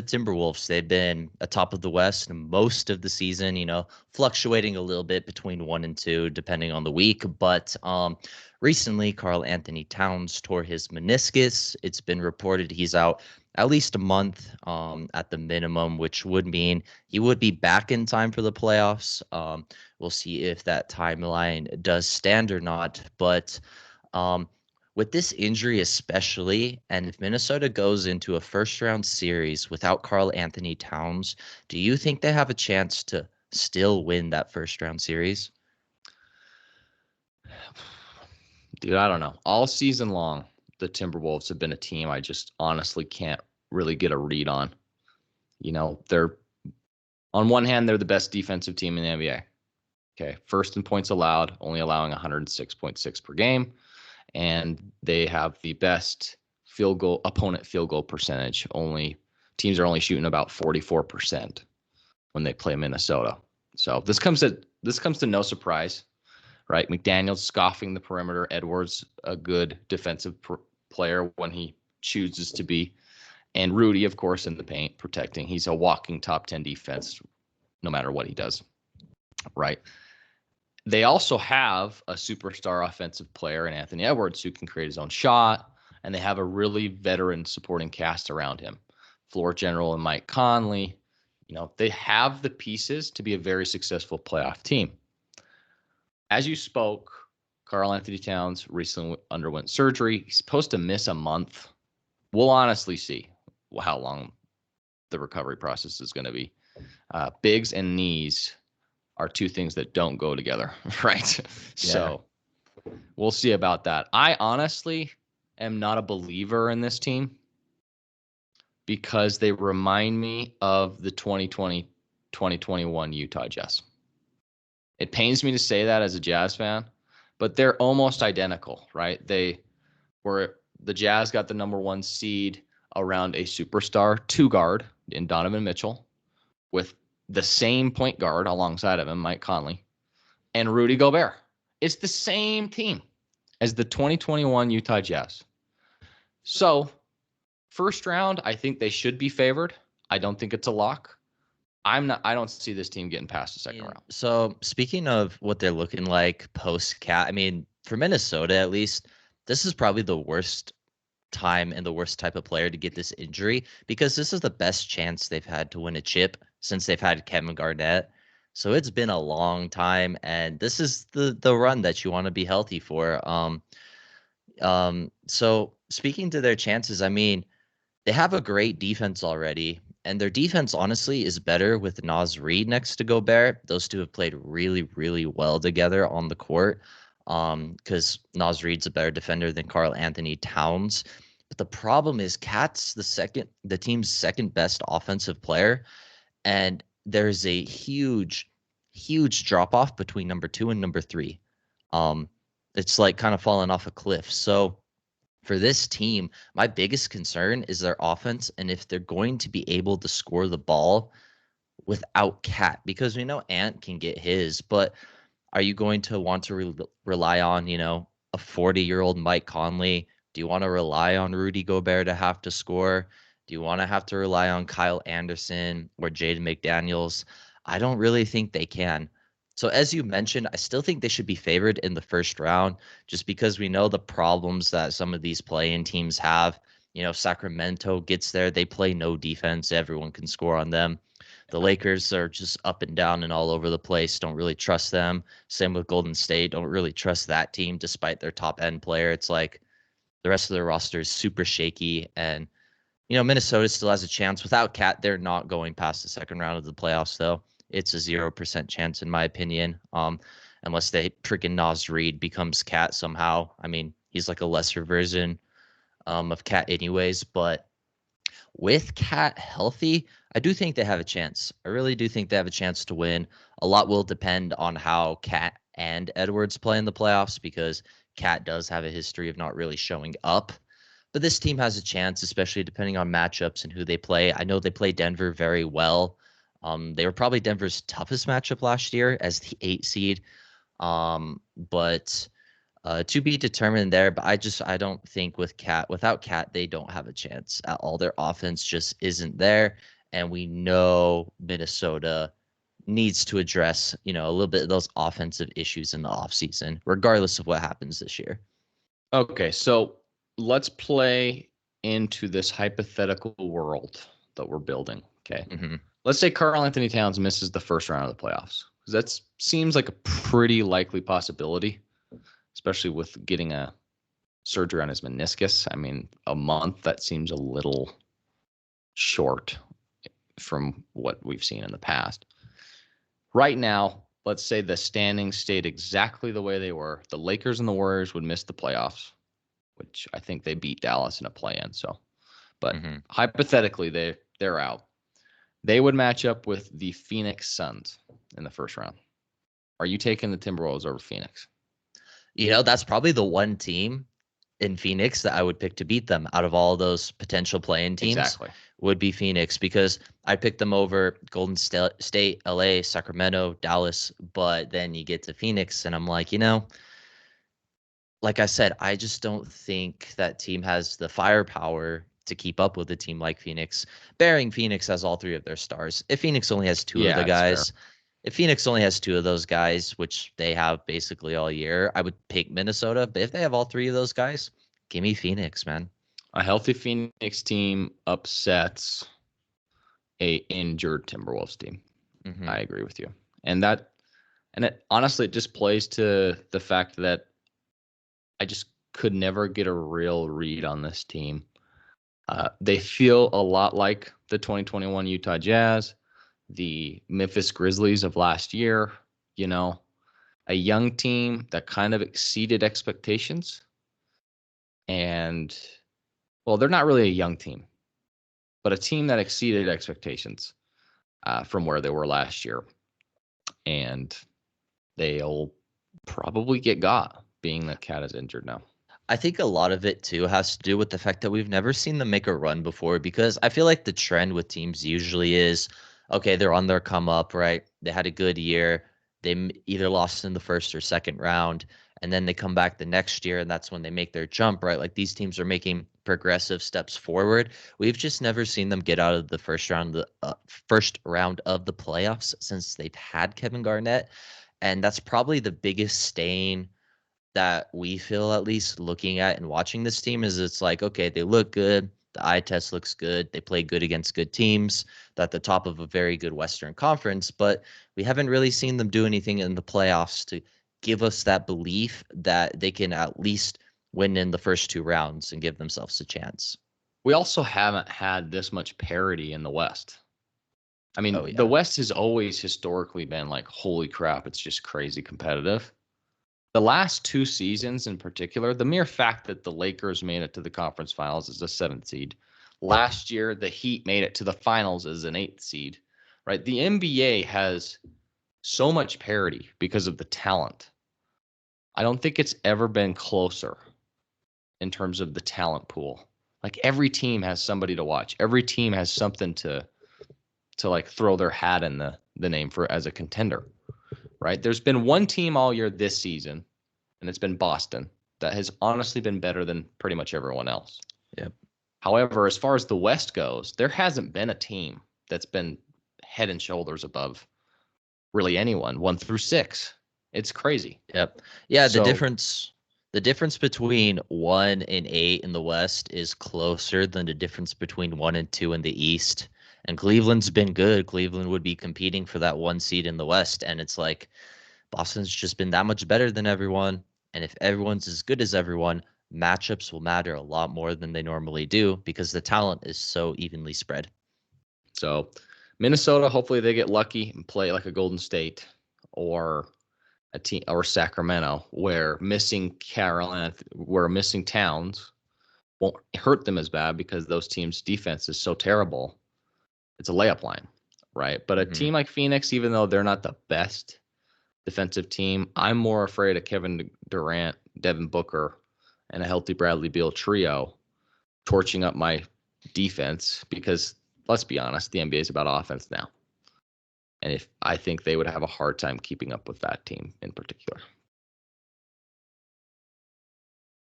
Timberwolves. They've been atop of the West most of the season, fluctuating a little bit between 1 and 2, depending on the week. But recently, Karl Anthony Towns tore his meniscus. It's been reported he's out at least a month at the minimum, which would mean he would be back in time for the playoffs. We'll see if that timeline does stand or not. But with this injury especially, and if Minnesota goes into a first-round series without Karl Anthony Towns, do you think they have a chance to still win that first-round series? Dude, I don't know. All season long, the Timberwolves have been a team I just honestly can't really get a read on. They're on one hand, they're the best defensive team in the NBA. Okay, first in points allowed, only allowing 106.6 per game, and they have the best opponent field goal percentage. Teams are only shooting about 44% when they play Minnesota. So this comes to no surprise, right? McDaniel's scoffing the perimeter. Edwards, a good defensive player when he chooses to be. And Rudy, of course, in the paint, protecting. He's a walking top 10 defense no matter what he does, right? They also have a superstar offensive player in Anthony Edwards who can create his own shot, and they have a really veteran supporting cast around him. Floor general and Mike Conley. They have the pieces to be a very successful playoff team. As you spoke, Karl Anthony Towns recently underwent surgery. He's supposed to miss a month. We'll honestly see how long the recovery process is going to be. Bigs and knees are two things that don't go together, right? Yeah. So we'll see about that. I honestly am not a believer in this team because they remind me of the 2020-2021 Utah Jazz. It pains me to say that as a Jazz fan, but they're almost identical, right? The Jazz got the number 1 seed around a superstar 2-guard in Donovan Mitchell with the same point guard alongside of him, Mike Conley, and Rudy Gobert. It's the same team as the 2021 Utah Jazz. So, first round, I think they should be favored. I don't think it's a lock. I don't see this team getting past the second round. So, speaking of what they're looking like post-Cat, for Minnesota at least, this is probably the worst time and the worst type of player to get this injury because this is the best chance they've had to win a chip since they've had Kevin Garnett. So it's been a long time, and this is the run that you want to be healthy for. So speaking to their chances, they have a great defense already, and their defense honestly is better with Naz Reid next to Gobert. Those two have played really, really well together on the court. Because Naz Reid's a better defender than Karl Anthony Towns. But the problem is Cat's the team's second best offensive player, and there's a huge, huge drop off between number 2 and number 3. It's like kind of falling off a cliff. So for this team, my biggest concern is their offense, and if they're going to be able to score the ball without Cat, because we know Ant can get his, but are you going to want to rely on, a 40-year-old Mike Conley? Do you want to rely on Rudy Gobert to have to score? Do you want to have to rely on Kyle Anderson or Jaden McDaniels? I don't really think they can. So as you mentioned, I still think they should be favored in the first round just because we know the problems that some of these play-in teams have. Sacramento gets there. They play no defense. Everyone can score on them. The Lakers are just up and down and all over the place. Don't really trust them. Same with Golden State. Don't really trust that team despite their top end player. It's like the rest of their roster is super shaky. And, Minnesota still has a chance. Without Cat, they're not going past the second round of the playoffs, though. It's a 0% chance, in my opinion, unless they freaking Naz Reid becomes Cat somehow. He's like a lesser version of Cat anyways. But with Cat healthy, I do think they have a chance. I really do think they have a chance to win. A lot will depend on how Cat and Edwards play in the playoffs because Cat does have a history of not really showing up. But this team has a chance, especially depending on matchups and who they play. I know they play Denver very well. They were probably Denver's toughest matchup last year as the 8 seed. But To be determined there, but I don't think without Cat, they don't have a chance at all. Their offense just isn't there, and we know Minnesota needs to address, a little bit of those offensive issues in the offseason, regardless of what happens this year. Okay, so let's play into this hypothetical world that we're building. Okay. Mm-hmm. Let's say Karl Anthony Towns misses the first round of the playoffs. That seems like a pretty likely possibility, especially with getting a surgery on his meniscus. I mean, a month, that seems a little short from what we've seen in the past. Right now, let's say the standings stayed exactly the way they were. The Lakers and the Warriors would miss the playoffs, which I think they beat Dallas in a play-in. So, but Mm-hmm. hypothetically, they're out. They would match up with the Phoenix Suns in the first round. Are you taking the Timberwolves over Phoenix? That's probably the one team in Phoenix that I would pick to beat them out of all those potential play-in teams Exactly. would be Phoenix, because I picked them over Golden State, LA, Sacramento, Dallas, but then you get to Phoenix and I'm like, like I said, I just don't think that team has the firepower to keep up with a team like Phoenix, bearing Phoenix has all three of their stars. If Phoenix only has two of Yeah, the it's fair. guys, if Phoenix only has two of those guys, which they have basically all year, I would pick Minnesota. But if they have all three of those guys, give me Phoenix, man. A healthy Phoenix team upsets a injured Timberwolves team. Hmm. I agree with you. And it honestly it just plays to the fact that I just could never get a real read on this team. They feel a lot like the 2021 Utah Jazz, the Memphis Grizzlies of last year, you know, a young team that kind of exceeded expectations. And, well, they're not really a young team, but a team that exceeded expectations from where they were last year. And they'll probably get got, being that Cat is injured now. I think a lot of it too has to do with the fact that we've never seen them make a run before, because I feel like the trend with teams usually is, okay, they're on their come up, right? They had a good year. Either lost in the first or second round, and then they come back the next year, and that's when they make their jump, right? Like these teams are making progressive steps forward. We've just never seen them get out of the first round of the playoffs since they've had Kevin Garnett, and that's probably the biggest stain that we feel, at least looking at and watching this team, is it's like, okay, they look good. The eye test looks good. They play good against good teams. They're at the top of a very good Western Conference, but we haven't really seen them do anything in the playoffs to give us that belief that they can at least win in the first two rounds and give themselves a chance. We also haven't had this much parity in the West. I Oh, mean, the yeah. West has always historically been like, holy crap, it's just crazy competitive. The last two seasons in particular, the mere fact that the Lakers made it to the conference finals as a seventh seed. Last year, the Heat made it to the finals as an eighth seed, right? The NBA has so much parity because of the talent. I don't think it's ever been closer in terms of the talent pool. Like every team has somebody to watch. Every team has something to like throw their hat in the name for as a contender, right? There's been one team all year this season, and it's been Boston, that has honestly been better than pretty much everyone else. Yep. However, as far as the West goes, there hasn't been a team that's been head and shoulders above really anyone, 1 through 6. It's crazy. Yep. Yeah, the So difference the difference between 1 and 8 in the West is closer than the difference between 1 and 2 in the East. And Cleveland's been good. Cleveland would be competing for that one seed in the West. And it's like Boston's just been that much better than everyone. And if everyone's as good as everyone, matchups will matter a lot more than they normally do because the talent is so evenly spread. So Minnesota, hopefully they get lucky and play like a Golden State or a team or Sacramento, where missing Towns won't hurt them as bad because those teams' defense is so terrible. It's a layup line, right? But a Hmm. team like Phoenix, even though they're not the best defensive team, I'm more afraid of Kevin Durant, Devin Booker, and a healthy Bradley Beal trio torching up my defense because let's be honest, the NBA is about offense now. And if I think they would have a hard time keeping up with that team in particular.